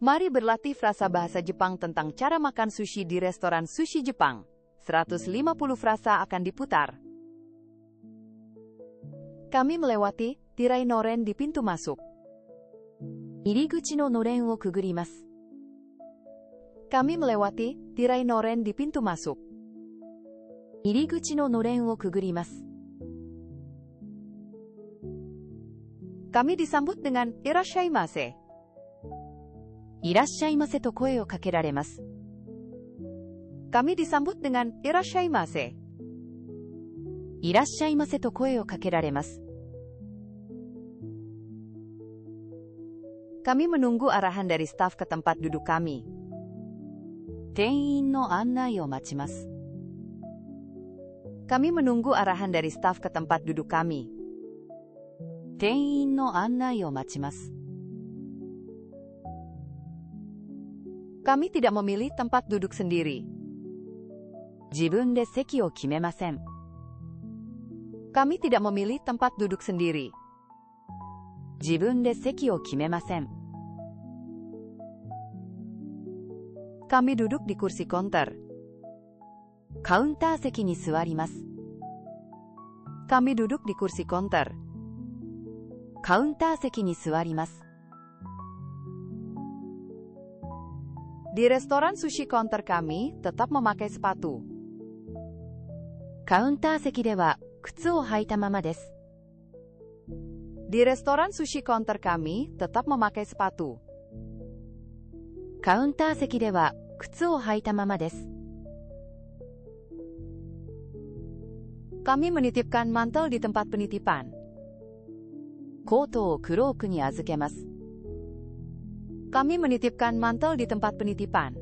Mari berlatih frasa bahasa Jepang tentang cara makan sushi di restoran sushi Jepang. 150 frasa akan diputar. Kami melewati tirai noren di pintu masuk. Iriguchi no noren wo kugurimasu. Kami melewati tirai noren di pintu masuk. Iriguchi no noren wo kugurimasu. Kami disambut dengan irashaimase. いらっしゃいませと声をかけられます。Kami disambut dengan いらっしゃいませ。いらっしゃいませと声をかけられます。Kami menunggu arahan dari staf ke tempat duduk kami. 店員の案内を待ちます。Kami menunggu arahan dari staf ke tempat duduk kami. 店員の案内を待ちます。Kami tidak memilih tempat duduk sendiri. 自分で席を決めません。Kami tidak memilih tempat duduk sendiri. 自分で席を決めません。Kami duduk di kursi counter. カウンター席に座ります。Kami duduk di kursi counter. カウンター席に座ります。Di restoran sushi counter kami tetap memakai sepatu. カウンター席では靴を履いたままです。Di restoran sushi counter kami tetap memakai sepatu. カウンター席では靴を履いたままです。Kami menitipkan mantel di tempat penitipan. コートをクロークに預けます。Kami menitipkan mantel di tempat penitipan.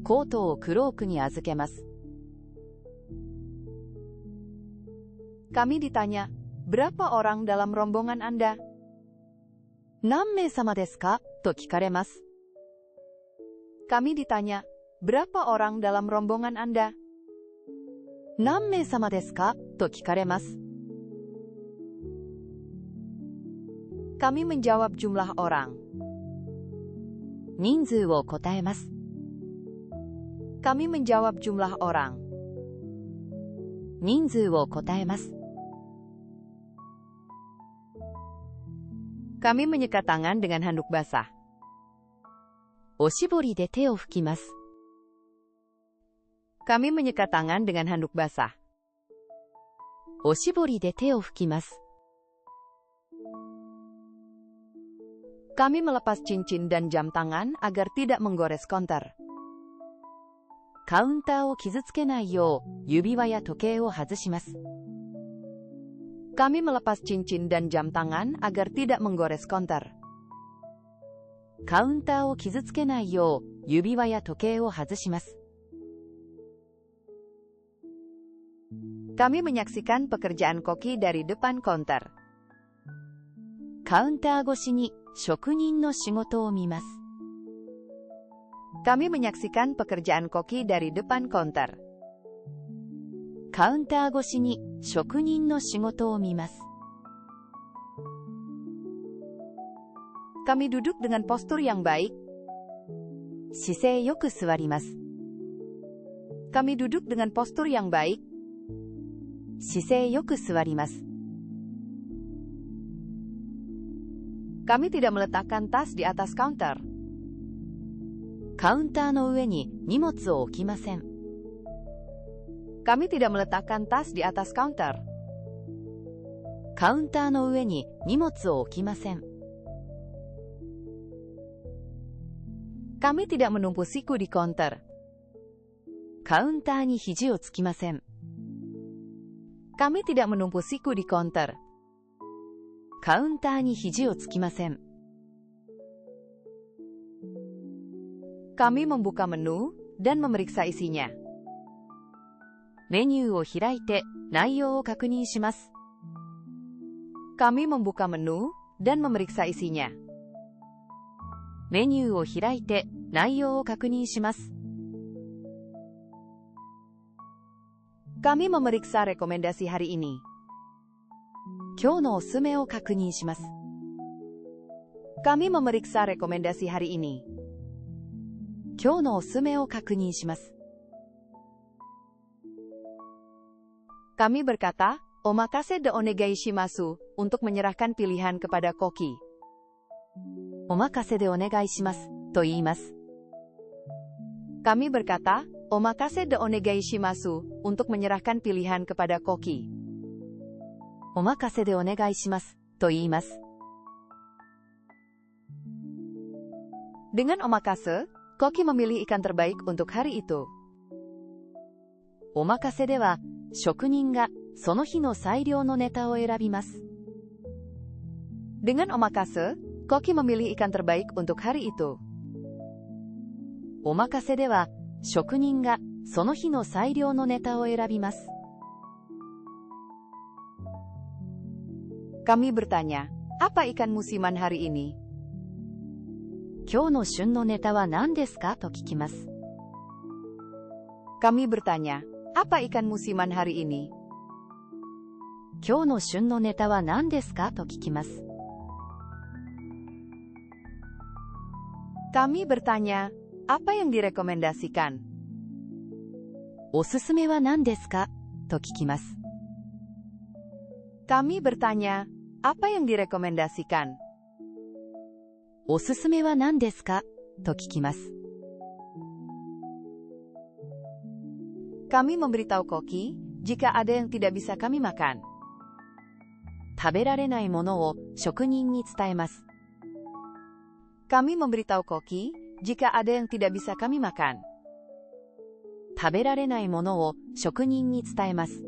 コートをクロークに預けます。Kami ditanya, berapa orang dalam rombongan Anda? 何名様ですかと聞かれます。Kami ditanya, berapa orang dalam rombongan Anda? 何名様ですかと聞かれます。Kami menjawab jumlah orang. 人数を答えます。Kami menjawab jumlah orang. 人数を答えます。Kami menyekat tangan dengan handuk basah. おしぼりで手を拭きます。Kami menyekat tangan dengan handuk basah. おしぼりで手を拭きます。Kami melepas cincin dan jam tangan agar tidak menggores counter. カウンターを傷つけないよう指輪や時計を外します。Kami melepas cincin dan jam tangan agar tidak menggores counter. カウンターを傷つけないよう指輪や時計を外します。Kami menyaksikan pekerjaan koki dari depan counter. カウンター越しに職人の仕事を見ます。Kami menyaksikan pekerjaan koki dari depan counter. カウンター越しに職人の仕事を見ます。Kami duduk dengan postur yang baik. 姿勢よく座ります。Kami duduk dengan postur yang baik. 姿勢よく座ります。Kami tidak meletakkan tas di atas counter. カウンターの上に荷物を置きません。Kami tidak meletakkan tas di atas counter. カウンターの上に荷物を置きません。Kami tidak menumpu siku di counter. カウンターに肘をつきません。Kami tidak menumpu siku di counter. カウンターに肘をつきません。Kami membuka menu dan memeriksa isinya. メニューを開いて内容を確認します。Kami membuka menu dan memeriksa isinya. メニューを開いて内容を確認します。Kami memeriksa rekomendasi hari ini. 今日のおすすめを確認します。Kami memeriksa rekomendasi hari ini. 今日のおすすめを確認します。Kami berkata, omakase de onegai shimasu, untuk menyerahkan pilihan kepada Koki. Omakase de onegai shimasu, と言います。Kami berkata, omakase de onegai shimasu, untuk menyerahkan pilihan kepada Koki. Omakase de onegai shimasu, と言います。Dengan omakase, Koki memilih ikan terbaik untuk hari itu. Omakase では、職人がその日の最良のネタを選びます。Dengan omakase, Koki memilih ikan terbaik untuk hari itu. Omakase では、職人がその日の最良のネタを選びます。Kami bertanya, apa ikan musiman hari ini? 今日の旬のネタは何ですかと聞きます。Kami bertanya, apa ikan musiman hari ini? 今日の旬のネタは何ですかと聞きます。Kami bertanya, apa yang direkomendasikan? おすすめは何ですかと聞きます。Kami bertanya, apa yang direkomendasikan? おすすめは何ですかと聞きます。Kami memberitahu Koki, jika ada yang tidak bisa kami makan. 食べられないものを職人に伝えます。Kami memberitahu Koki, jika ada yang tidak bisa kami makan. 食べられないものを職人に伝えます。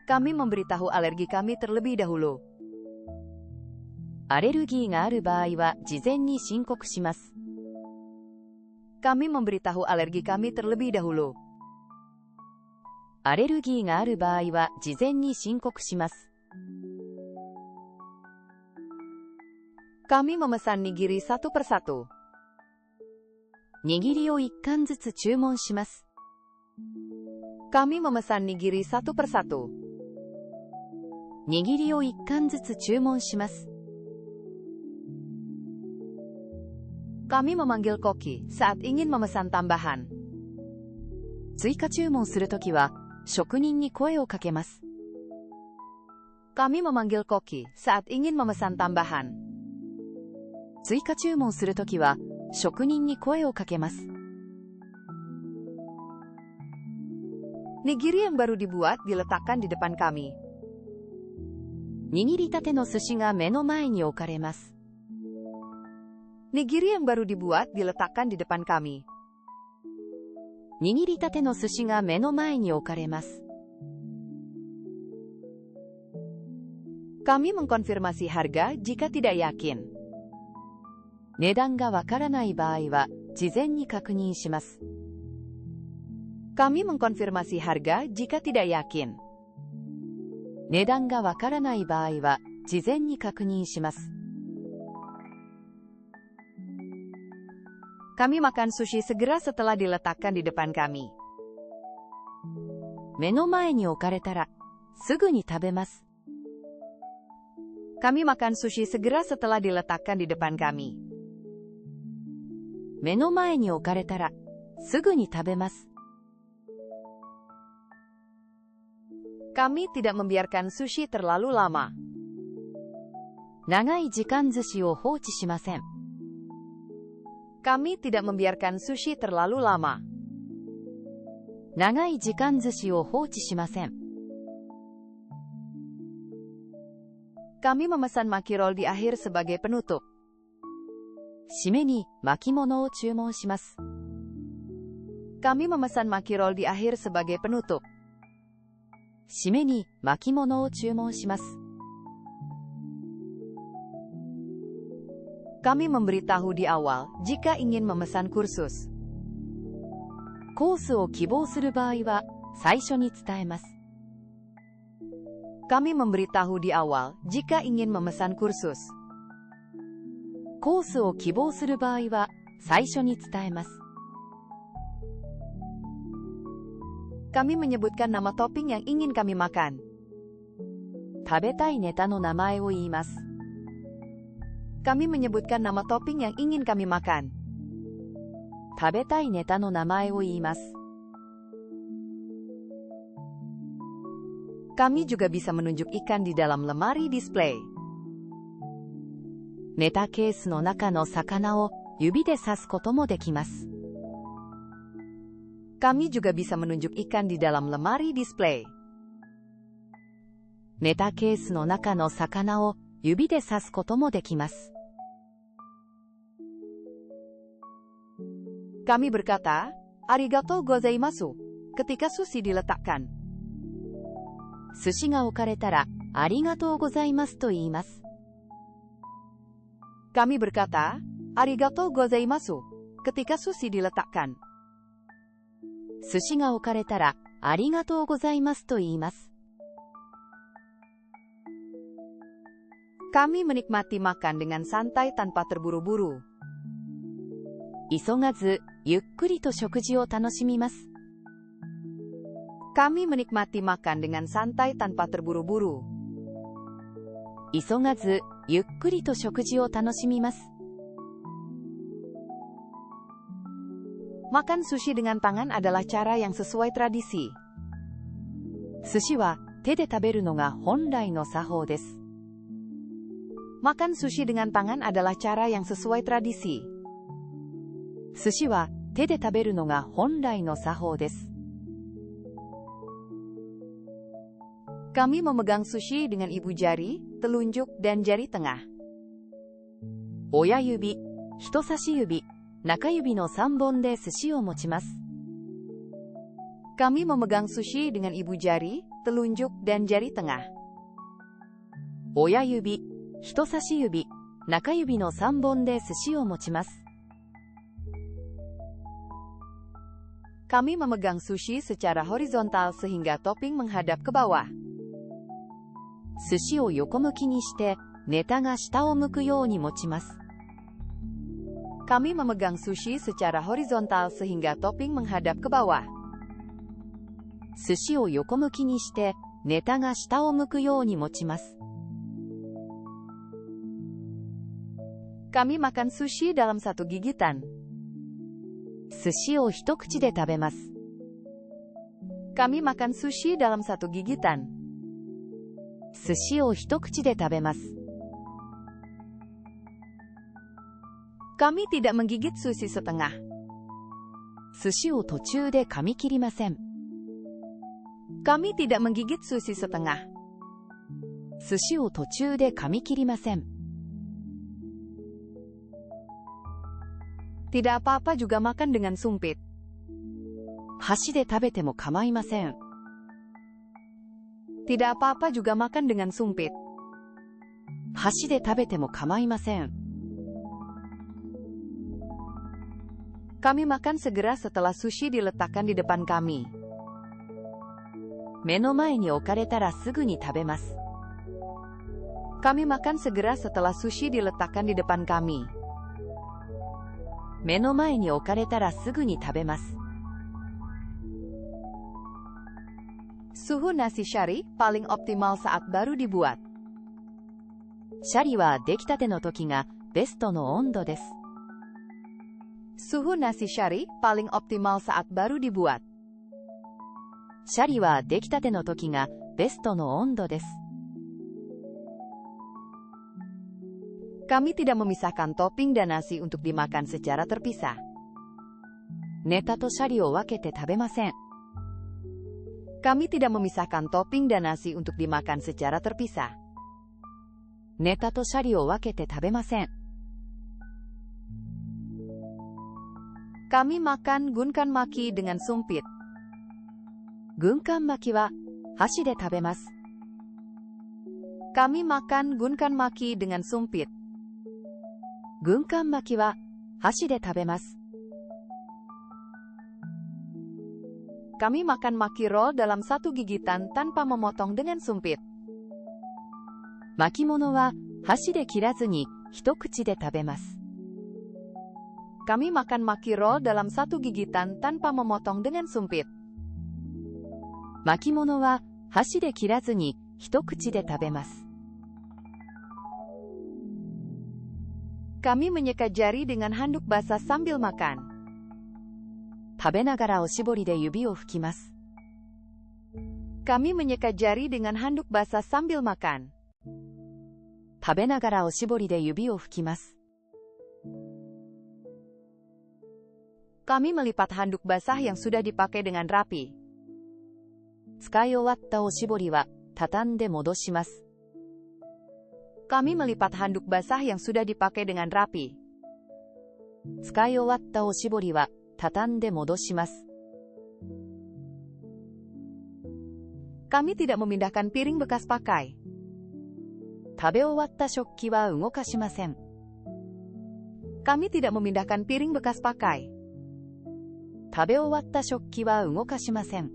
Kami memberitahu alergi kami terlebih dahulu. アレルギーがある場合は事前に申告します。Kami memberitahu alergi kami terlebih dahulu. アレルギーがある場合は事前に申告します。Kami memesan nigiri satu persatu. 握りを一貫ずつ注文します。Kami memesan nigiri satu persatu. 握りを一貫ずつ注文します。Kami memanggil Koki saat ingin memesan tambahan. 追加注文するときは、職人に声をかけます。Kami memanggil Koki saat ingin memesan tambahan. 追加注文するときは、職人に声をかけます。Nigiri yang baru dibuat diletakkan di depan kami. 握りたての寿司が目の前に置かれます。Nigiri yang baru dibuat diletakkan di depan kami. 握りたての寿司が目の前に置かれます。Kami mengkonfirmasi harga jika tidak yakin. 値段がわからない場合は事前に確認します。Kami mengkonfirmasi harga jika tidak yakin. 値段がわからない場合は事前に確認します。Kami makan sushi segera setelah diletakkan di depan kami. 目の前に置かれたらすぐに食べます。Kami makan sushi segera setelah diletakkan di depan kami. 目の前に置かれたらすぐに食べます。Kami tidak membiarkan sushi terlalu lama. 長い時間寿司を放置しません。Kami tidak membiarkan sushi terlalu lama. 長い時間寿司を放置しません。Kami memesan makirol di akhir sebagai penutup. 締めに巻物を注文します。Kami memesan makirol di akhir sebagai penutup. 締めに巻物を注文します。Kami memberitahu di awal jika ingin memesan kursus. コースを希望する場合は最初に伝えます。Kami memberitahu di awal jika ingin memesan kursus. コースを希望する場合は最初に伝えます。Kami menyebutkan nama topping yang ingin kami makan. 食べたいネタの名前を言います。Kami menyebutkan nama topping yang ingin kami makan. 食べたいネタの名前を言います。Kami juga bisa menunjuk ikan di dalam lemari display. ネタケースの中の魚を指で指すこともできます。Kami juga bisa menunjuk ikan di dalam lemari display. ネタケースの中の魚を指で指すこともできます。Kami berkata, arigatou gozaimasu, ketika sushi diletakkan. 寿司が置かれたら、ありがとうございますと言います。Kami berkata, arigatou gozaimasu, ketika sushi diletakkan. 寿司が置かれたら、ありがとうございますと言います。Kami menikmati makan dengan santai tanpa terburu-buru. 急がず、ゆっくりと食事を楽しみます。Kami menikmati makan dengan santai tanpa terburu-buru. 急がず、ゆっくりと食事を楽しみます。Makan sushi dengan tangan adalah cara yang sesuai tradisi. 寿司は手で食べるのが本来の作法です。Makan sushi dengan tangan adalah cara yang sesuai tradisi. 寿司は手で食べるのが本来の作法です。Kami memegang sushi dengan ibu jari, telunjuk, dan jari tengah. 親指、人差し指、中指の3本で寿司を持ちます。Kami memegang sushi dengan ibu jari, telunjuk, dan jari tengah. 親指、人差し指、中指の3本で寿司を持ちます。Kami memegang sushi secara horizontal sehingga topping menghadap ke bawah. 寿司を横向きにして、ネタが下を向くように持ちます。Kami memegang sushi secara horizontal sehingga topping menghadap ke bawah. 寿司を横向きにして、ネタが下を向くように持ちます。Kami makan sushi dalam satu gigitan. 寿司を一口で食べます。Kami makan sushi dalam satu gigitan. 寿司を一口で食べます。Kami tidak menggigit sushi setengah. 寿司を途中で噛み切りません。Kami tidak menggigit sushi setengah. 寿司を途中で噛み切りません。Tidak apa-apa juga makan dengan sumpit. 箸で食べても構いません。Tidak apa-apa juga makan dengan sumpit. 箸で食べても構いません。Kami makan segera setelah sushi diletakkan di depan kami. 目の前に置かれたらすぐに食べます。Kami makan segera setelah sushi diletakkan di depan kami. 目の前に置かれたらすぐに食べます。Suhu nasi syari paling optimal saat baru dibuat. シャリは出来たての時がベストの温度です。Suhu nasi syari paling optimal saat baru dibuat. シャリは出来たての時がベストの温度です。Kami tidak memisahkan topping dan nasi untuk dimakan secara terpisah. ネタとシャリを分けて食べません。Kami tidak memisahkan topping dan nasi untuk dimakan secara terpisah. ネタとシャリを分けて食べません。Kami makan gunkan maki dengan sumpit. 軍艦巻きは箸で食べます。Kami makan gunkan maki dengan sumpit. 軍艦巻きは箸で食べます。Kami makan maki roll dalam satu gigitan tanpa memotong dengan sumpit. 巻物は箸で切らずに一口で食べます。Kami makan maki roll dalam satu gigitan tanpa memotong dengan sumpit. 巻物は箸で切らずに一口で食べます。Kami menyekat jari dengan handuk basah sambil makan. 食べながらおしぼりで指を拭きます。Kami menyekat jari dengan handuk basah sambil makan. 食べながらおしぼりで指を拭きます。Kami melipat handuk basah yang sudah dipakai dengan rapi. 使い終わったおしぼりは畳んで戻します。Kami melipat handuk basah yang sudah dipakai dengan rapi. 使い終わったおしぼりは畳んで戻します。Kami tidak memindahkan piring bekas pakai. 食べ終わった食器は動かしません。Kami tidak memindahkan piring bekas pakai. 食べ終わった食器は動かしません。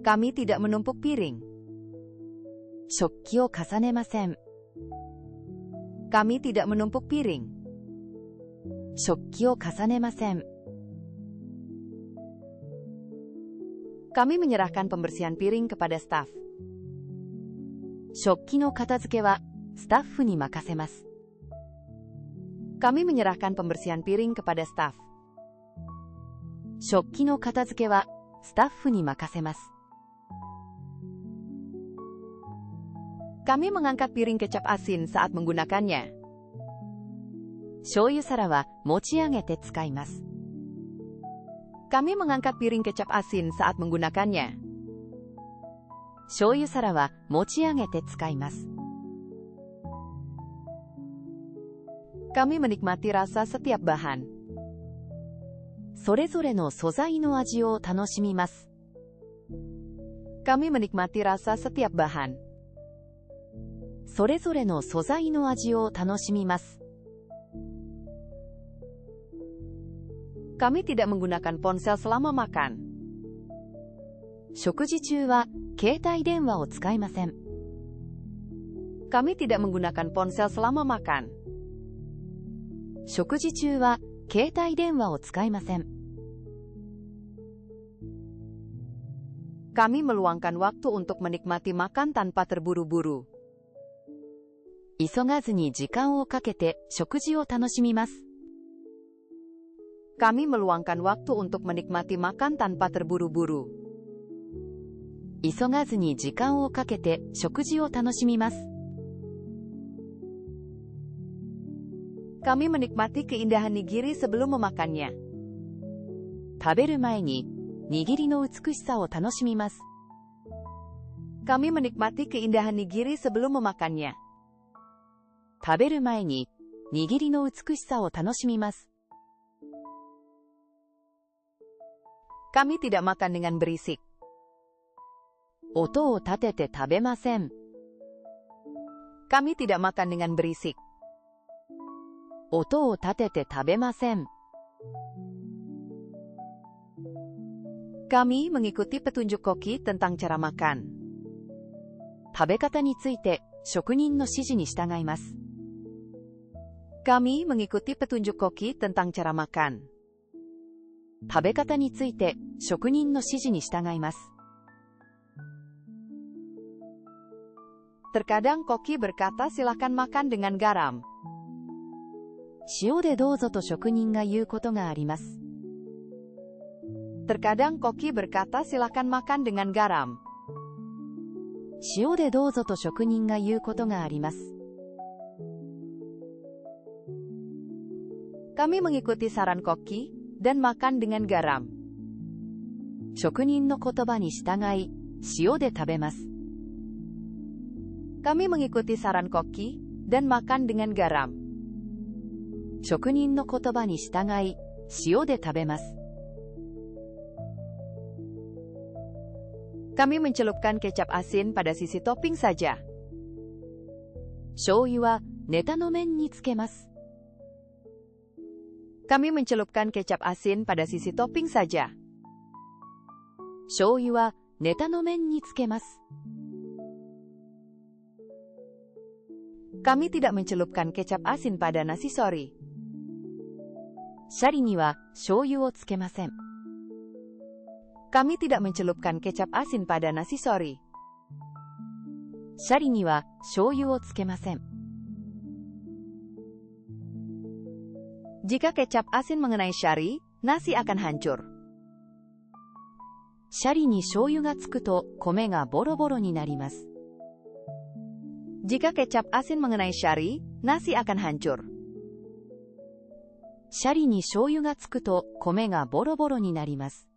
Kami tidak menumpuk piring. 食器を重ねません。Kami tidak menumpuk piring. 食器を重ねません。Kami menyerahkan pembersihan piring kepada staf. 食器の片付けはスタッフに任せます。Kami menyerahkan pembersihan piring kepada staf. 食器の片付けはスタッフに任せます。Kami mengangkat piring kecap asin saat menggunakannya. 醤油皿は持ち上げて使います。Kami mengangkat piring kecap asin saat menggunakannya. 醤油皿は持ち上げて使います。Kami menikmati rasa setiap bahan. それぞれの素材の味を楽しみます。Kami menikmati rasa setiap bahan. それぞれの素材の味を楽しみます。Kami tidak menggunakan ponsel selama makan. 食事中は携帯電話を使いません。Kami tidak menggunakan ponsel selama makan. 食事中は携帯電話を使いません。Kami meluangkan waktu untuk menikmati makan tanpa terburu-buru. 急がずに時間をかけて食事を楽しみます。Kami meluangkan waktu untuk menikmati makan tanpa terburu-buru. 急がずに時間をかけて食事を楽しみます。Kami menikmati keindahan nigiri sebelum memakannya. 食べる前に握りの美しさを楽しみます。Kami menikmati keindahan nigiri sebelum memakannya. 食べる前に握りの美しさを楽しみます。Kami tidak makan dengan berisik. 音を立てて食べません。Kami tidak makan dengan berisik. 音を立てて食べません。Kami mengikuti petunjuk koki tentang cara makan. 食べ方について職人の指示に従います。Kami mengikuti petunjuk koki tentang cara makan. 食べ方について職人の指示に従います。Terkadang koki berkata silakan makan dengan garam. 塩でどうぞと職人が言うことがあります。Terkadang koki berkata silakan makan dengan garam. 塩でどうぞと職人が言うことがあります。Kami mengikuti saran koki dan makan dengan garam. 職人の言葉に従い、塩で食べます。Kami mengikuti saran koki dan makan dengan garam. 職人の言葉に従い、塩で食べます。Kami mencelupkan kecap asin pada sisi topping saja. 醤油はネタの面につけます。Kami mencelupkan kecap asin pada sisi topping saja. 醤油はネタの面につけます。Kami tidak mencelupkan kecap asin pada nasi sori. シャリには醤油をつけません。Kami tidak mencelupkan kecap asin pada nasi sori. シャリには醤油をつけません。Jika kecap asin mengenai syari, nasi akan hancur. シャリに醤油がつくと米がボロボロになります。Jika kecap asin mengenai syari, nasi akan hancur. シャリに醤油がつくと米がボロボロになります。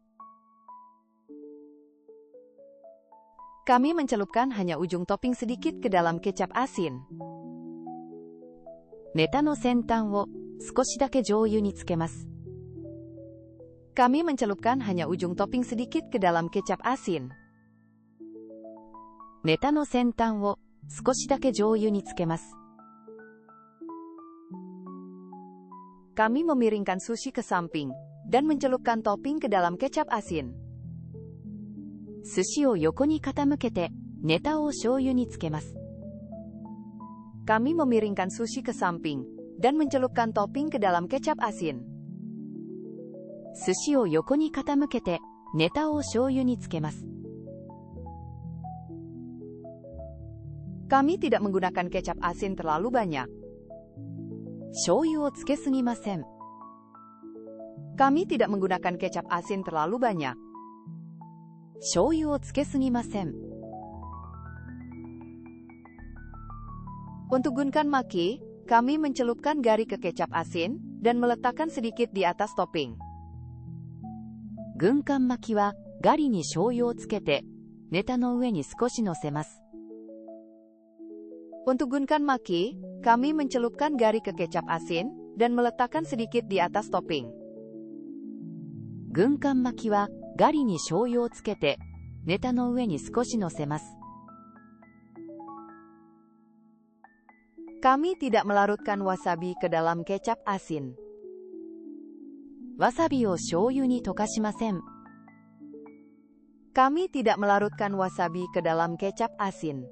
Kami mencelupkan hanya ujung topping sedikit ke dalam kecap asin. ネタの先端を少しだけ醤油につけます。Kami mencelupkan hanya ujung topping sedikit ke dalam kecap asin. ネタの先端を少しだけ醤油につけます。Kami memiringkan sushi ke samping dan mencelupkan topping ke dalam kecap asin. 寿司を横に傾けて、ネタを醤油につけます。Kami memiringkan sushi ke samping dan mencelupkan topping ke dalam kecap asin. 寿司を横に傾けて、ネタを醤油につけます。Kami tidak menggunakan kecap asin terlalu banyak. 醤油をつけすぎません。Kami tidak menggunakan kecap asin terlalu banyak. 醤油をつけすぎません。Untuk gunkan maki, kami mencelupkan gari ke kecap asin dan meletakkan sedikit di atas topping. 軍艦巻きはガリに醤油をつけて、ネタの上に少し乗せます。Untuk gunkan maki, kami mencelupkan gari ke kecap asin dan meletakkan sedikit di atas topping. 軍艦巻きはガリに醤油をつけて、ネタの上に少し乗せます。Kami tidak melarutkan wasabi ke dalam kecap asin. わさびを醤油に溶かしません。Kami tidak melarutkan wasabi ke dalam kecap asin.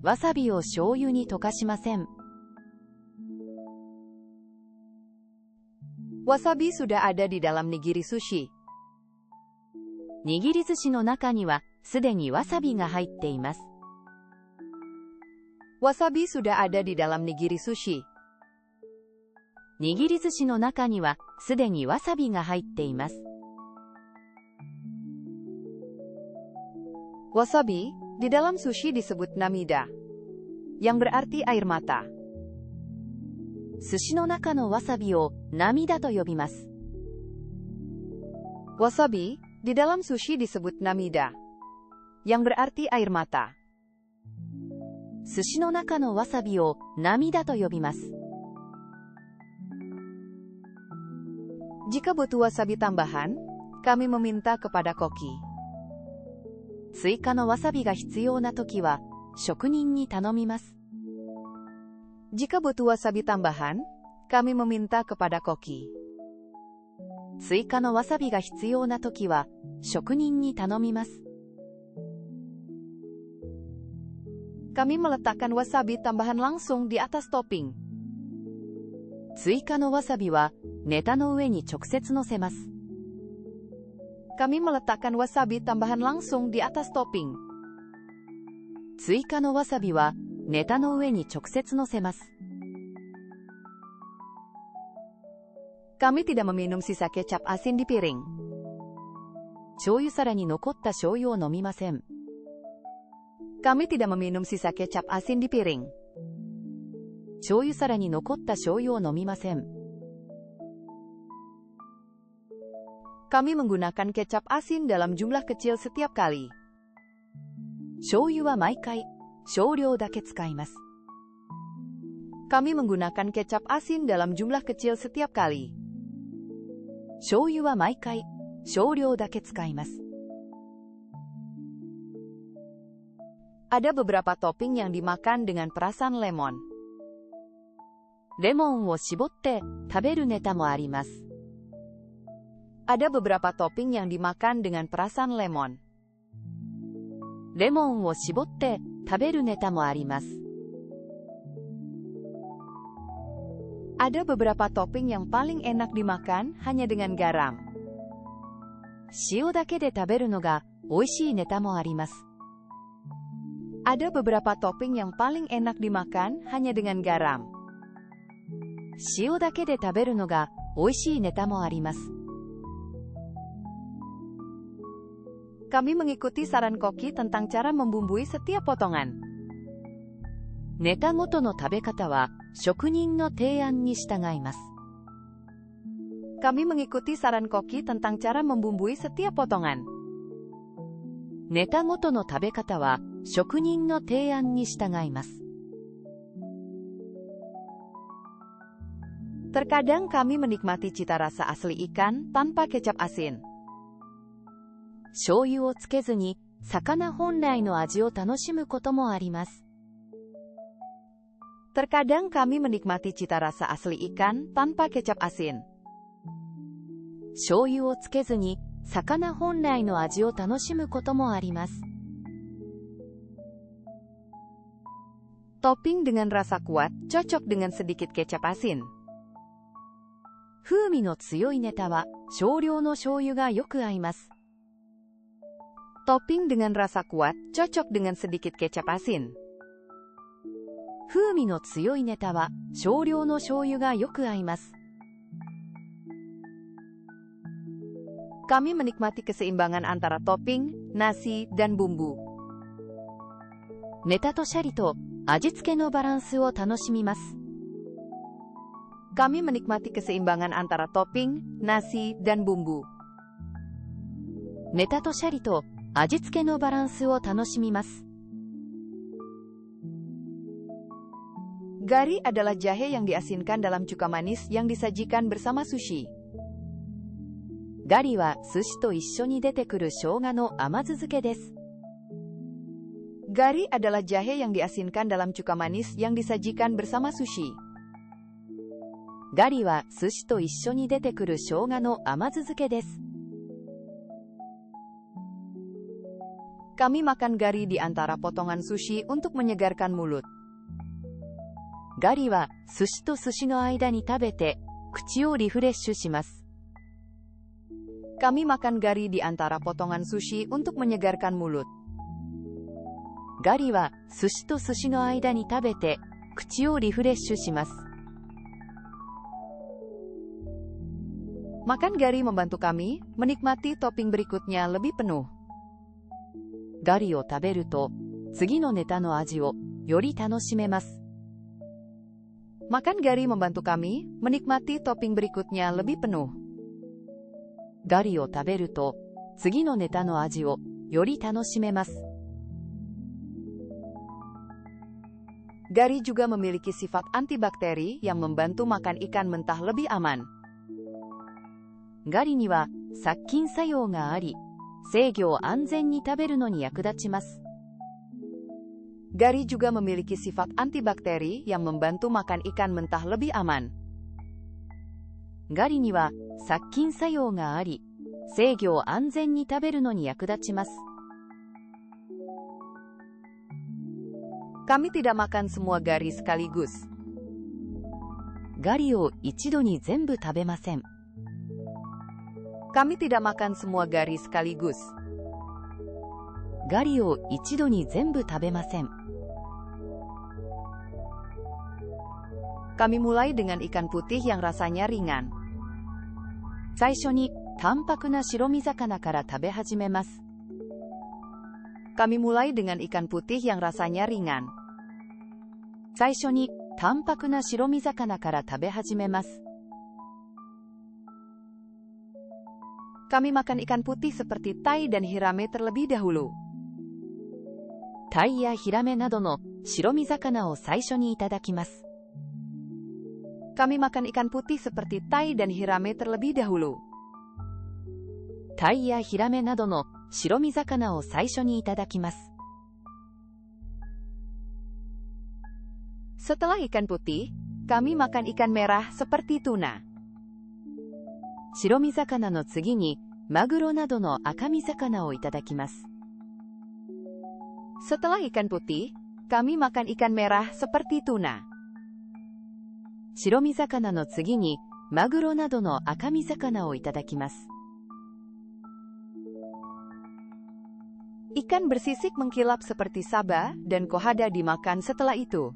わさびを醤油に溶かしません。Wasabi sudah ada di dalam nigiri sushi. 握り寿司の中にはすでにわさびが入っています。Wasabi sudah ada di dalam nigiri sushi. 握り寿司の中にはすでにわさびが入っています。Wasabi di dalam sushi disebut namida, yang berarti air mata. 寿司の中のわさびを涙と呼びます。Wasabi di dalam sushi disebut namida, yang berarti air mata. 寿司の中のわさびを涙と呼びます。Jika butuh wasabi tambahan, kami meminta kepada koki. 追加のわさびが必要なときは、職人に頼みます。Jika butuh wasabi tambahan, kami meminta kepada koki. 追加のわさびが必要なときは、職人に頼みます。Kami meletakkan wasabi tambahan langsung di atas topping. 追加のわさびは、ネタの上に直接乗せます。Kami meletakkan wasabi tambahan langsung di atas topping. 追加のわさびは、ネタの上に直接乗せます。Kami tidak meminum sisa kecap asin di piring. 醤油皿に残った醤油を飲みません。Kami tidak meminum sisa kecap asin di piring. 醤油皿に残った醤油を飲みません。Kami menggunakan kecap asin dalam jumlah kecil setiap kali. 醤油は毎回、少量だけ使います。Kami menggunakan kecap asin dalam jumlah kecil setiap kali. 醤油は毎回、少量だけ使います。Ada beberapa topping yang dimakan dengan perasan lemon. レモンを絞って食べるネタもあります。Ada beberapa topping yang dimakan dengan perasan lemon. レモンを絞って食べるネタもあります。Ada beberapa topping yang paling enak dimakan hanya dengan garam. 塩だけで食べるのが美味しいネタもあります。Ada beberapa topping yang paling enak dimakan hanya dengan garam. 塩だけで食べるのが美味しいネタもあります。Kami mengikuti saran Koki tentang cara membumbui setiap potongan. ネタごとの食べ方は職人の提案に従います。Kami mengikuti saran Koki tentang cara membumbui setiap potongan. ネタごとの食べ方は職人の提案に従います。Terkadang kami menikmati cita rasa asli ikan tanpa kecap asin. 醤油をつけずに魚本来の味を楽しむこともあります。Terkadang kami menikmati cita rasa asli ikan tanpa kecap asin. 醤油をつけずに魚本来の味を楽しむこともあります。Topping dengan rasa kuat cocok dengan sedikit kecap asin. 風味の強いネタは少量の醤油がよく合います。Topping dengan rasa kuat cocok dengan sedikit kecap asin. 風味の強いネタは少量の醤油がよく合います。Kami menikmati keseimbangan antara topping, nasi, dan bumbu. ネタとシャリと味付けのバランスを楽しみます。Kami menikmati keseimbangan antara topping, nasi, dan bumbu. ネタとシャリと味付けのバランスを楽しみます。Gari adalah jahe yang diasinkan dalam cuka manis yang disajikan bersama sushi. ガリは寿司と一緒に出てくる生姜の甘酢漬けです。Gari adalah jahe yang diasinkan dalam cuka manis yang disajikan bersama sushi. ガリは寿司と一緒に出てくる生姜の甘酢漬けです。Kami makan gari di antara potongan sushi untuk menyegarkan mulut. ガリは寿司と寿司の間に食べて口をリフレッシュします。Kami makan gari di antara potongan sushi untuk menyegarkan mulut. ガリは寿司と寿司の間に食べて口をリフレッシュします。Makan gari membantu kami menikmati topping berikutnya lebih penuh. ガリを食べると次のネタの味をより楽しめます。Makan gari membantu kami menikmati topping berikutnya lebih penuh. ガリを食べると次のネタの味をより楽しめます。Gari juga memiliki sifat antibakteri yang membantu makan ikan mentah lebih aman. ガリには殺菌作用があり、制御を安全に食べるのに役立ちます。Gari juga memiliki sifat antibakteri yang membantu makan ikan mentah lebih aman. ガリには殺菌作用があり、制御を安全に食べるのに役立ちます。Kami tidak makan semua gari sekaligus. ガリを一度に全部食べません。Kami tidak makan semua gari sekaligus. ガリを一度に全部食べません。Kami mulai dengan ikan putih yang rasanya ringan. 最初に淡白な白身魚から食べ始めます。Kami mulai dengan ikan putih yang rasanya ringan. 最初に淡白な白身魚から食べ始めます。Kami makan ikan putih seperti tai dan hirame terlebih dahulu. タイやヒラメなどの白身魚を最初にいただきます。Kami makan ikan putih seperti tai dan hirame terlebih dahulu. タイやヒラメなどの白身魚を最初にいただきます。Setelah ikan putih, kami makan ikan merah seperti tuna. 白身魚の次にマグロなどの赤身魚をいただきます。Setelah ikan putih, kami makan ikan merah seperti tuna. 白身魚の次にマグロなどの赤身魚をいただきます。Ikan bersisik mengkilap seperti saba dan kohada dimakan setelah itu.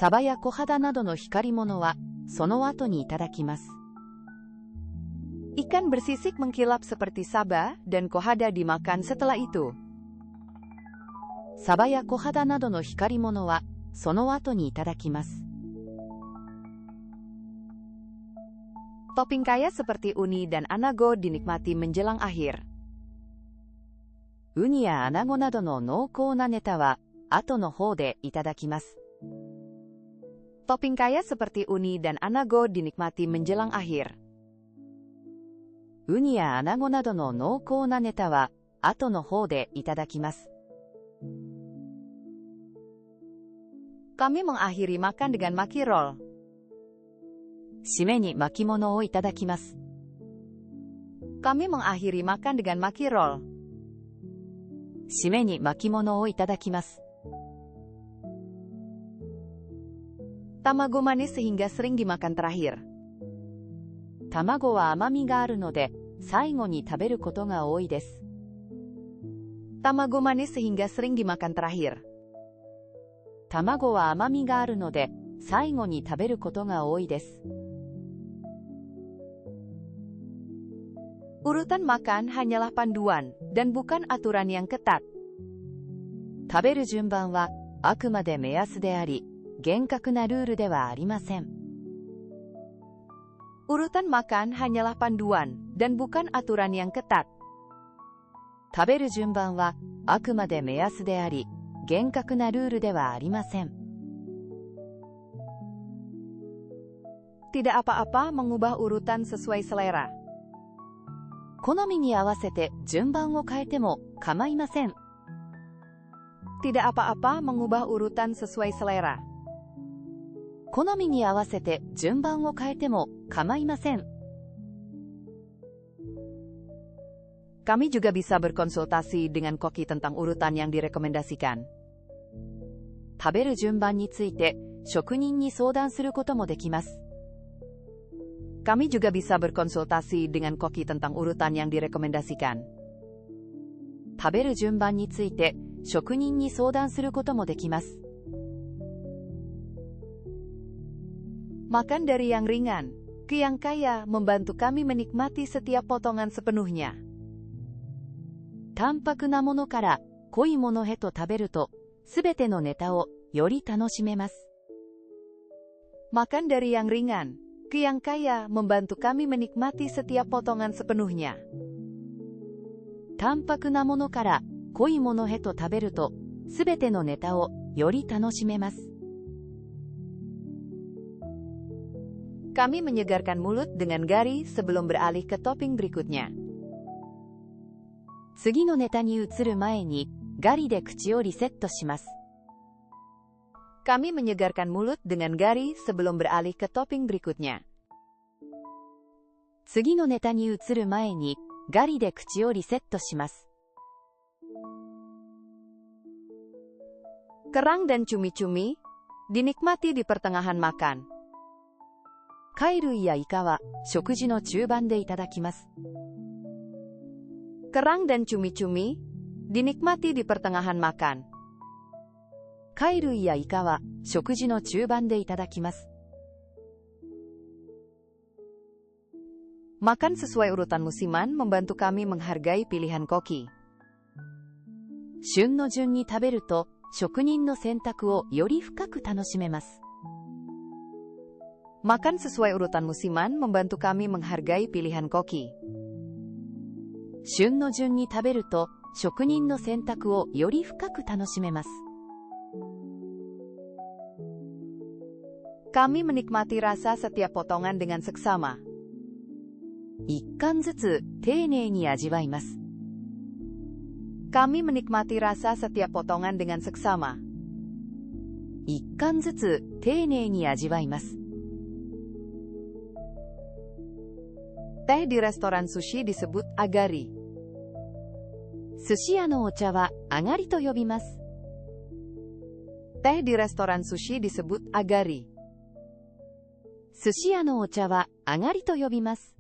Saba ya kohada nado no hikari-mono wa sono ato ni itadakimasu. Ikan bersisik mengkilap seperti saba dan kohada dimakan setelah itu. Saba ya kohada nado no hikari-mono wa sono ato ni itadakimasu. Topping kaya seperti uni dan anago dinikmati menjelang akhir. Uni ya anago nado no noukou na neta wa ato no hou de itadakimasu. Topping kaya seperti uni dan anago dinikmati menjelang akhir. Uni ya anago nado no noukou na neta wa ato no hou de itadakimasu. Kami mengakhiri makan dengan maki roll. Shime ni makimono o itadakimasu. Kami mengakhiri makan dengan maki roll. Shime ni makimono o itadakimasu. Tamago manis sehingga sering dimakan terakhir. Tamago wa amami ga aru node, saigo ni taberu koto ga ooi desu. Tamago manis sehingga sering dimakan terakhir. Tamago wa amami ga aru node, saigo ni taberu koto ga ooi desu. Urutan makan hanyalah panduan dan bukan aturan yang ketat. Taberu junban wa akumade meyasu de ari, genkaku na rule de wa arimasen. Urutan makan hanyalah panduan dan bukan aturan yang ketat. Taberu junban wa akumade meyasu de ari, genkaku na rule de wa arimasen. Tidak apa-apa mengubah urutan sesuai selera. Konomi ni awasete junban wo kaete mo kamaimasen. Tidak apa-apa mengubah urutan sesuai selera. Konomi ni awasete junban wo kaete mo kamaimasen. Kami juga bisa berkonsultasi dengan koki tentang urutan yang direkomendasikan. Taberu junban ni tsuite shokunin ni soudan suru koto mo dekimasu. Kami juga bisa berkonsultasi dengan koki tentang urutan yang direkomendasikan. Taberu junban ni tsuite shokunin ni soudan suru koto mo dekimasu. Makan dari yang ringan ke yang kaya membantu kami menikmati setiap potongan sepenuhnya. Tanpaku na mono kara koi mono he to taberu to, subete no neta o yori tanoshimasu. Makan dari yang ringan ke yang kaya membantu kami menikmati setiap potongan sepenuhnya. Tanpaku na mono kara koi mono he to taberu to, subete no neta o yori tanoshimasu. Kami menyegarkan mulut dengan gari sebelum beralih ke topping berikutnya. Tsugi no neta ni utsuru mae ni gari de kuchi o risetto shimasu. Kami menyegarkan mulut dengan gari sebelum beralih ke topping berikutnya. Tsugi no neta ni utsuru mae ni gari de kuchi o risetto shimasu. Kerang dan cumi-cumi dinikmati di pertengahan makan. Kairui ya ika wa shokuji no chuban de itadakimasu. Kerang dan cumi-cumi dinikmati di pertengahan makan. Kairui ya ika wa shokuji no chuban de itadakimasu. Makan sesuai urutan musiman membantu kami menghargai pilihan koki. Shun no jun ni taberu to shokunin no sentaku o yori fukaku tanoshimasu. Makan sesuai urutan musiman membantu kami menghargai pilihan koki. Shun no jun ni taberu to shokunin no sentaku o yori fukaku tanoshimasu. Kami menikmati rasa setiap potongan dengan seksama. Ikkan zutsu teinei ni ajiwaimasu. Kami menikmati rasa setiap potongan dengan seksama. Ikkan zutsu teinei ni ajiwaimasu. Teh di restoran sushi disebut agari. Sushi no ocha wa agari to yobimasu. Teh di restoran sushi disebut agari. Sushi no ocha wa agari to yobimasu.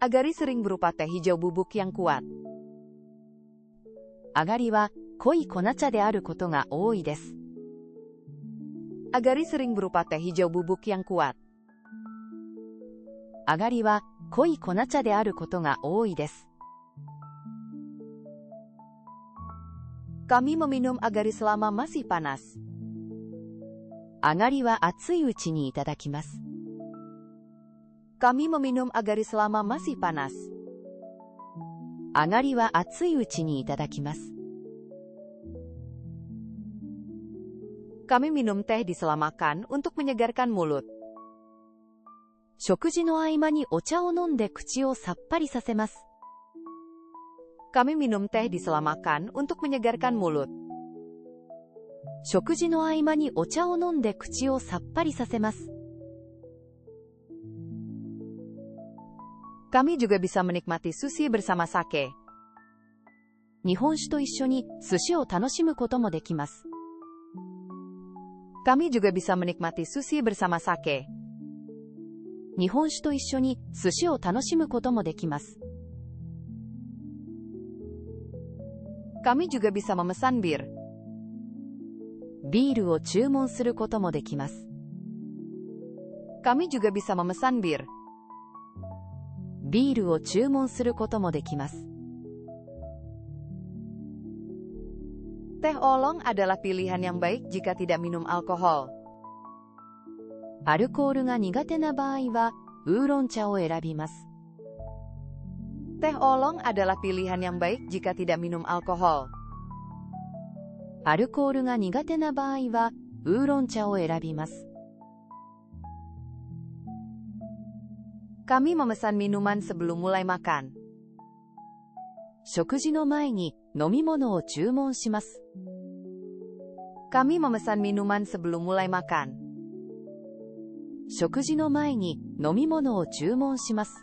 Agari sering berupa teh hijau bubuk yang kuat. Agari wa koi konacha de aru koto ga ooi desu. Agari sering berupa teh hijau bubuk yang kuat. Agari wa koi konacha de aru koto ga ooi desu. Kami meminum agari selama masih panas. Agari wa atsui uchi ni itadakimasu. Kami meminum agari selama masih panas. Agari wa atsui uchi ni itadakimasu. Kami minum teh di sela makan untuk menyegarkan mulut. Shokuji no aima ni ocha o nonde kuchi o sappari sasemasu. Kami minum teh di sela makan untuk menyegarkan mulut. Shokuji no aima ni ocha o nonde kuchi o sappari sasemasu. Kami juga bisa menikmati sushi bersama sake. Nihonshu to issho ni sushi o tanoshimu koto mo dekimasu. Kami juga bisa menikmati sushi bersama sake. Nihonshu to issho ni sushi o tanoshimu koto mo dekimasu. Kami juga bisa memesan bir. Biru o chūmon suru koto mo dekimasu. Kami juga bisa memesan bir. Biru o chūmon suru koto mo dekimasu. Teh oolong adalah pilihan yang baik jika tidak minum alkohol. Alkohol ga nigate na baai wa uroncha o erabimasu. Teh oolong adalah pilihan yang baik jika tidak minum alkohol. Alkohol ga nigate na baai wa uroncha o erabimasu. Kami memesan minuman sebelum mulai makan. Shokuji no mae ni nomimono o chūmon shimasu. Kami memesan minuman sebelum mulai makan. Shokuji no mae ni nomimono o chūmon shimasu.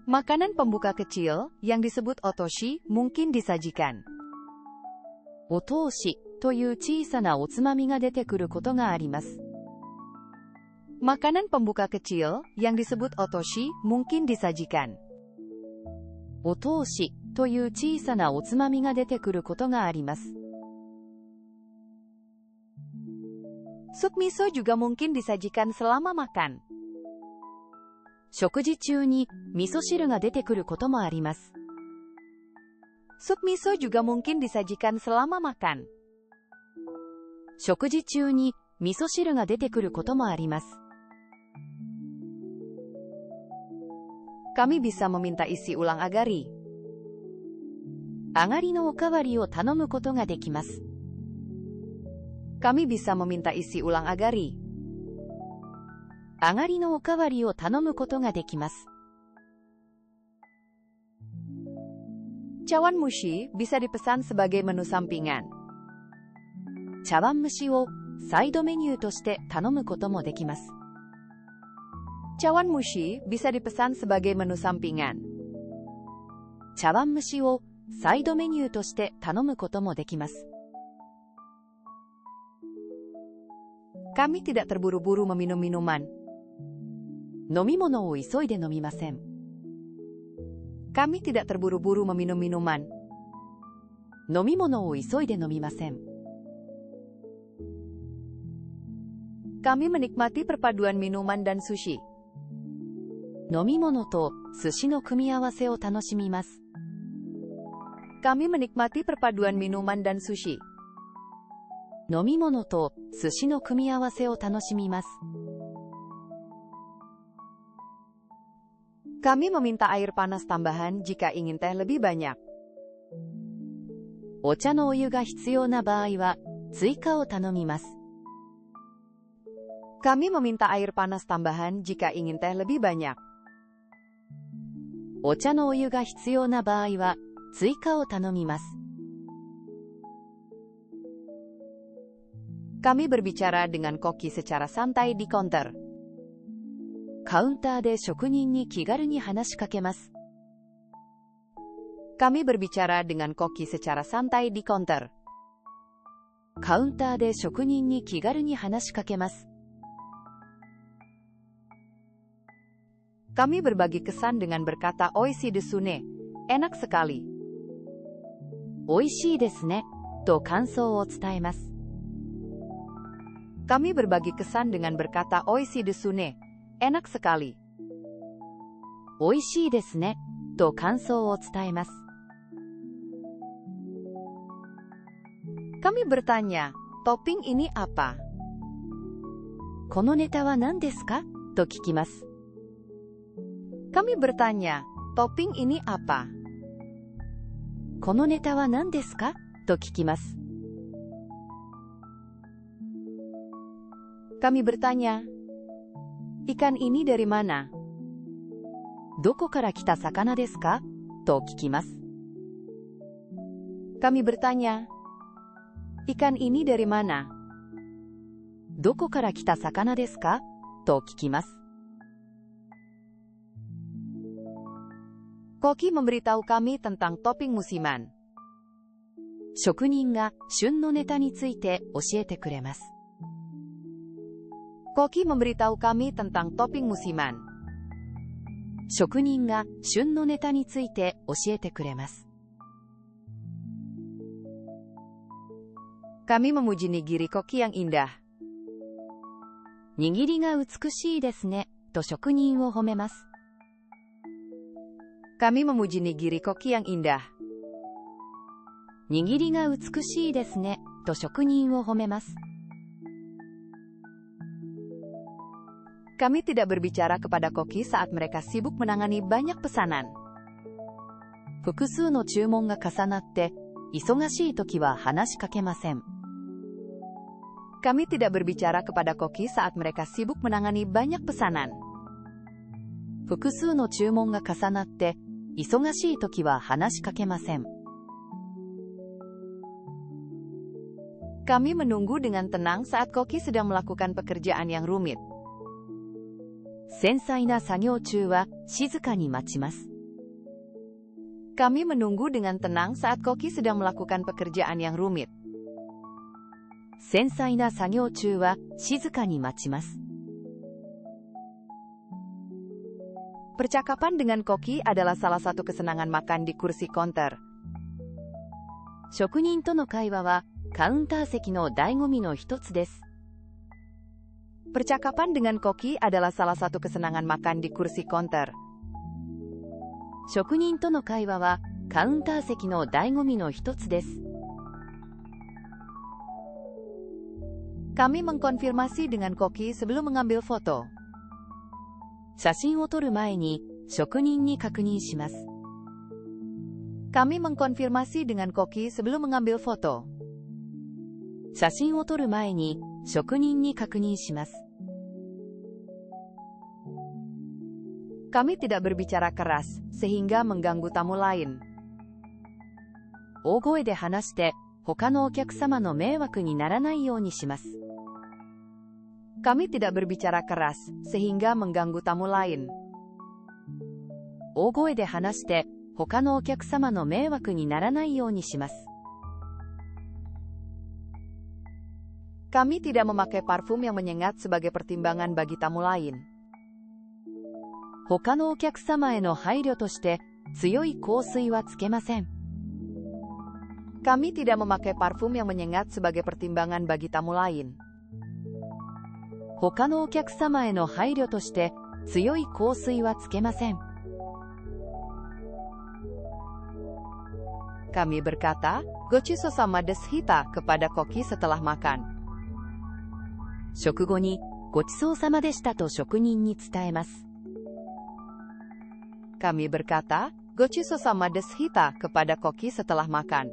Makanan pembuka kecil yang disebut otoshi mungkin disajikan. Otoshi toいう小さなおつまみが出てくることがあります。Makanan pembuka kecil yang disebut otoshi mungkin disajikan. Otoshi toいう小さなおつまみが出てくることがあります。Sup miso juga mungkin disajikan selama makan. 食事中に味噌汁が出てくることもあります。Sup miso juga mungkin disajikan selama makan. 食事中に味噌汁が出てくることもあります。Kami bisa meminta isi ulang agari. Agari no okawari o tanomu koto ga dekimasu. Kami bisa meminta isi ulang agari. Agari no okawari o tanomu koto ga dekimasu. Cawan mushi bisa dipesan sebagai menu sampingan. Cawan mushi o side menu to shite tanomu koto mo dekimasu. Cawan mushi bisa dipesan sebagai menu sampingan. Cawan mushi o side menu to shite tanomu koto mo dekimasu. Kami tidak terburu-buru meminum minuman. Nomimono o isoide nomimasen. Kami tidak terburu-buru meminum minuman. Nomimono o isoide nomimasen. Kami menikmati perpaduan minuman dan sushi. Nomimono to sushi no kumiawase o tanoshimimasu. Kami menikmati perpaduan minuman dan sushi. Nomimono to sushi no kumiawase o tanoshimimasu. Kami meminta air panas tambahan jika ingin teh lebih banyak. Ocha no oyu ga hitsuyou na baai wa tsuika o tanomimasu. Kami meminta air panas tambahan jika ingin teh lebih banyak. Ocha no oyu ga hitsuyou na baai wa tsuika o tanomimasu. Kami berbicara dengan koki secara santai di counter. カウンターで職人に気軽に話しかけます。Kami berbicara dengan koki secara santai di counter. カウンターで職人に気軽に話しかけます。Kami berbagi kesan dengan berkata oishii desu ne, enak sekali. Oishii desu ne, to kansou o tsutae masu. Kami berbagi kesan dengan berkata oishii desu ne, enak sekali. Oishii desu ne, to kansou o tsutae masu. Kami bertanya, topping ini apa? Kono neta wa nan desu ka? To kikimasu. Kami bertanya, topping ini apa? Kono neta wa nan desu ka? To kikimasu. Kami bertanya, ikan ini dari mana? Doko kara kita sakana desu ka? To kikimasu. Kami bertanya, ikan ini dari mana? Doko kara kita sakana desu ka? To kikimasu. Koki memberitahu kami tentang topping musiman. Shokunin ga shun no neta ni tsuite oshiete kuremasu. Koki memberitahu kami tentang topping musiman. Shokunin ga shun no neta ni tsuite oshiete kuremasu. Kami memuji nigiri koki yang indah. Nigiri ga utsukushii desu ne, to shokunin wo homemasu. Kami memuji nigiri koki yang indah. Nigiri ga utsukushii desu ne, to shokunin wo homemasu. Kami tidak berbicara kepada koki saat mereka sibuk menangani banyak pesanan. Fukusuu no chūmon ga kasanatte, isogashii toki wa hanashi kakemasen. Kami tidak berbicara kepada koki saat mereka sibuk menangani banyak pesanan. Fukusuu no chūmon ga kasanatte, isogashii toki wa hanashi kakemasen. Kami menunggu dengan tenang saat koki sedang melakukan pekerjaan yang rumit. Sensai na sagyo chū wa shizuka ni machimasu. Kami menunggu dengan tenang saat koki sedang melakukan pekerjaan yang rumit. Sensai na sagyo chū wa shizuka ni machimasu. Percakapan dengan koki adalah salah satu kesenangan makan di kursi counter. Shokunin to no kaiwa wa kaunter seki no daigomi no hitotsu desu. Percakapan dengan koki adalah salah satu kesenangan makan di kursi counter. Shokunin to no kaiwa wa kaunter seki no daigomi no hitotsu desu. Kami mengkonfirmasi dengan koki sebelum mengambil foto. Shashin o toru mae ni shokunin ni kakunin shimasu. Kami mengkonfirmasi dengan koki sebelum mengambil foto. Shashin o toru mae ni shokunin ni kakunin shimasu. Kami tidak berbicara keras sehingga mengganggu tamu lain. Ogoe de hanashite hoka no okyakusama no meiwaku ni naranai you ni shimasu. Kami tidak berbicara keras sehingga mengganggu tamu lain. Ogoe de hanashite hoka no okyakusama no meiwaku ni naranai you ni shimasu. Kami tidak memakai parfum yang menyengat sebagai pertimbangan bagi tamu lain. Hoka no okyakusama e no hairyo toshite tsuyoi kousui wa tsukemasen. Kami tidak memakai parfum yang menyengat sebagai pertimbangan bagi tamu lain. Hoka no okyakusama e no hairyo toshite tsuyoi kousui wa tsukemasen. Kami berkata, "Gochusou-sama desu hita" kepada koki setelah makan. Shokugo ni "Gochusou-sama deshita" to shokunin ni tsutaemasu. Kami berkata, "Gochusou-sama desu hita" kepada koki setelah makan.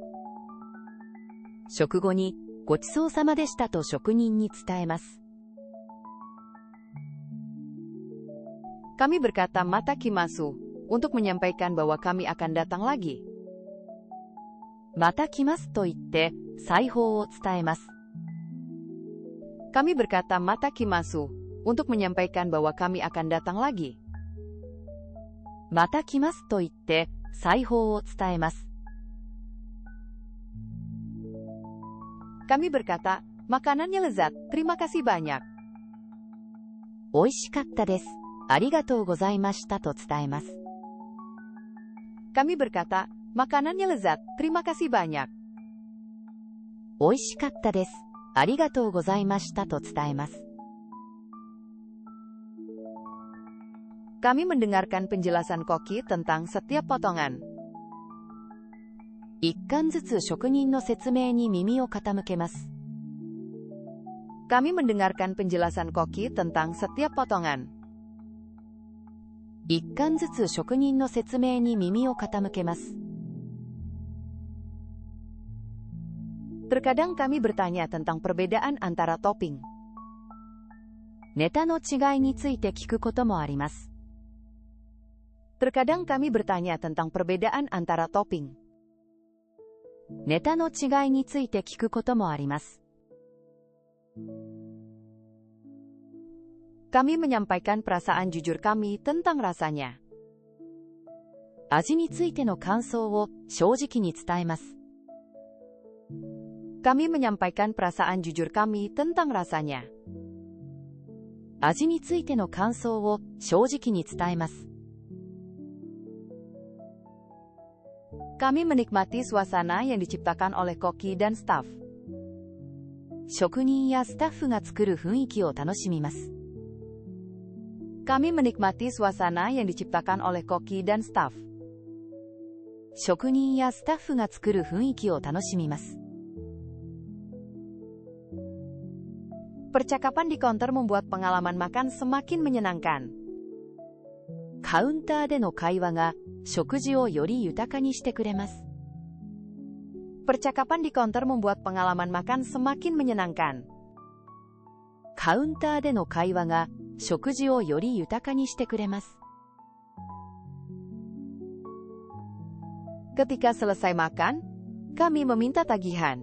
Shokugo ni "Gochusou-sama deshita" to shokunin ni tsutaemasu. Kami berkata mata kimasu untuk menyampaikan bahwa kami akan datang lagi. Mata kimasu to itte saihou o tsutaemasu. Kami berkata mata kimasu untuk menyampaikan bahwa kami akan datang lagi. Mata kimasu to itte saihou o tsutaemasu. Kami berkata, "Makanannya lezat, terima kasih banyak." Oishikatta desu. ありがとうございましたと伝えます。Kami berkata, makanannya lezat, terima kasih banyak. 美味しかったです。ありがとうございましたと伝えます。Kami mendengarkan penjelasan Koki tentang setiap potongan. 一貫ずつ職人の説明に耳を傾けます。Kami mendengarkan penjelasan Koki tentang setiap potongan. 一貫ずつ職人の説明に耳を傾けます。Terkadang kami bertanya tentang perbedaan antara topping. ネタの違いについて聞くこともあります。Terkadang kami bertanya tentang perbedaan antara topping. ネタの違いについて聞くこともあります。Kami menyampaikan perasaan jujur kami tentang rasanya. 味についての感想を正直に伝えます。Kami menyampaikan perasaan jujur kami tentang rasanya. 味についての感想を正直に伝えます。Kami menikmati suasana yang diciptakan oleh koki dan staf. 職人やスタッフが作る雰囲気を楽しみます。Kami menikmati suasana yang diciptakan oleh koki dan staf. 職人やスタッフが作る雰囲気を楽しみます。Percakapan di counter membuat pengalaman makan semakin menyenangkan. カウンターでの会話が食事をより豊かにしてくれます。Percakapan di counter membuat pengalaman makan semakin menyenangkan. カウンターでの会話が食事をより豊かにしてくれます。Ketika selesai makan, kami meminta tagihan.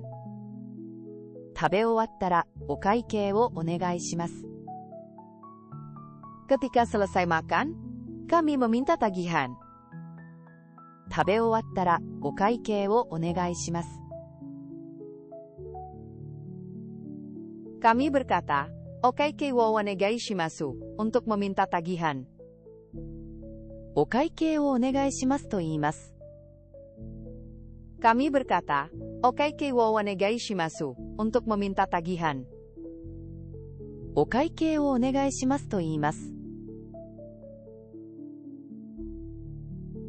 食べ終わったらお会計をお願いします。Ketika selesai makan, kami meminta tagihan. 食べ終わったらお会計をお願いします。Kami berkata, "Okaikei wo onegai shimasu," untuk meminta tagihan. お会計をお願いしますと言います。Kami berkata, "Okaikei wo onegai shimasu," untuk meminta tagihan. お会計をお願いしますと言います。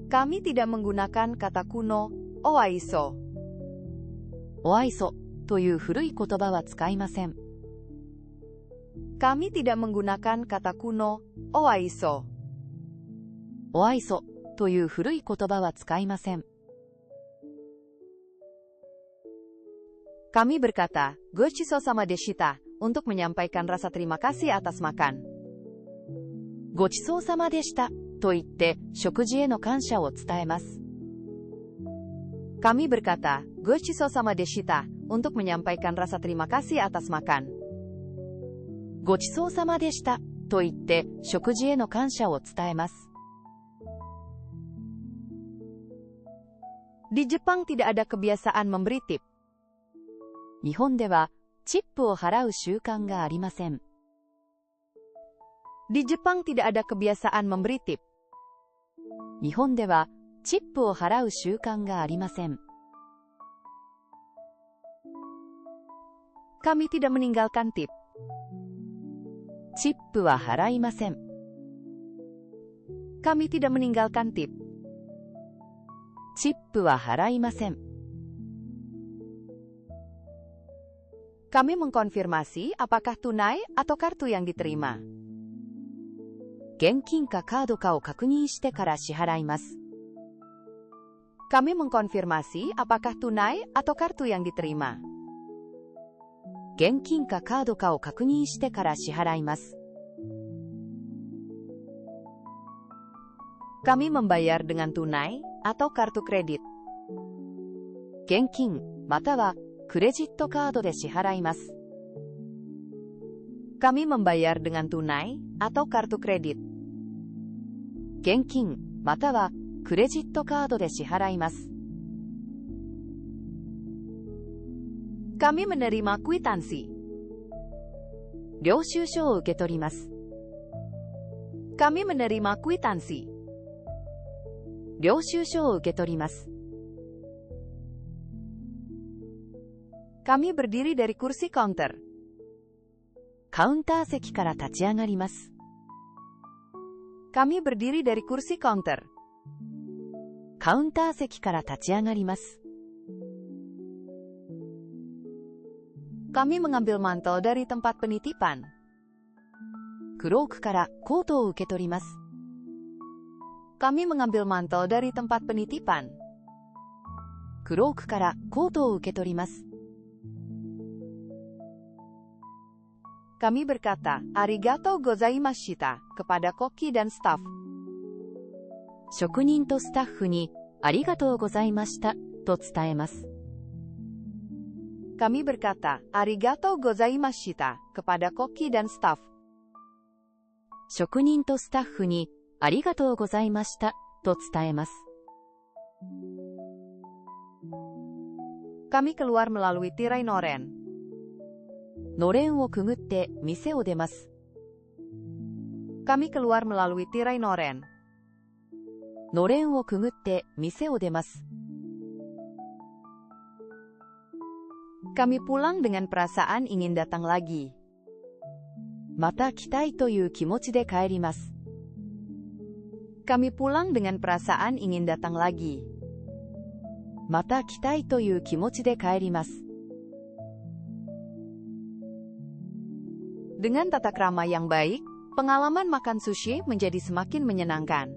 Kami tidak menggunakan kata kuno, oaiso. お愛想という古い言葉は使いません。Kami tidak menggunakan kata kuno, oaiso. お愛想という古い言葉は使いません。Kami berkata, "Gochiso sama deshita," untuk menyampaikan rasa terima kasih atas makan. ごちそうさまでしたと言って食事への感謝を伝えます。Kami berkata, "Gochiso sama deshita," untuk menyampaikan rasa terima kasih atas makan. ごちそうさまでしたと言って食事への感謝を伝えます。Di Jepang tidak ada kebiasaan memberi tip. 日本ではチップを払う習慣がありません。Di Jepang tidak ada kebiasaan memberi tip. 日本ではチップを払う習慣がありません。Kami tidak meninggalkan tip. チップは払いません。Kami tidak meninggalkan tip. チップは払いません。Kami mengkonfirmasi apakah tunai atau kartu yang diterima. 現金かカードかを確認してから支払います。Kami mengkonfirmasi apakah tunai atau kartu yang diterima. 現金かカードかを確認してから支払います。Kami membayar dengan tunai atau kartu kredit. 現金またはクレジットカードで支払います。Kami membayar dengan tunai atau kartu kredit. 現金またはクレジットカードで支払います。Kami menerima kwitansi. 領収書を受け取ります。Kami menerima kwitansi. 領収書を受け取ります。Kami berdiri dari kursi counter. カウンター席から立ち上がります。Kami berdiri dari kursi counter. カウンター席から立ち上がります。Kami mengambil mantel dari tempat penitipan. クロークからコートを受け取ります。Kami mengambil mantel dari tempat penitipan. クロークからコートを受け取ります。Kami berkata, arigatou gozaimashita, kepada koki dan staf. 職人とスタッフに、ありがとうございました、と伝えます。Kami berkata, arigatou gozaimashita, kepada koki dan staf. 職人とスタッフに、ありがとうございました、と伝えます。Kami keluar melalui tirai noren. のれんをくぐって店を出ます。Kami keluar melalui tirai noren. のれんをくぐって店を出ます。Kami pulang dengan perasaan ingin datang lagi. また来たいという気持ちで帰ります。Kami pulang dengan perasaan ingin datang lagi. また来たいという気持ちで帰ります。Dengan tata krama yang baik, pengalaman makan sushi menjadi semakin menyenangkan.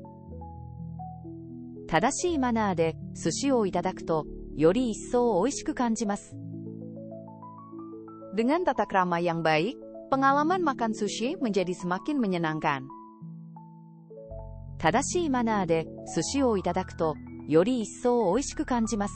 正しいマナーで寿司をいただくと、より一層美味しく感じます。Dengan tata krama yang baik, pengalaman makan sushi menjadi semakin menyenangkan. 正しいマナーで寿司をいただくと、より一層美味しく感じます。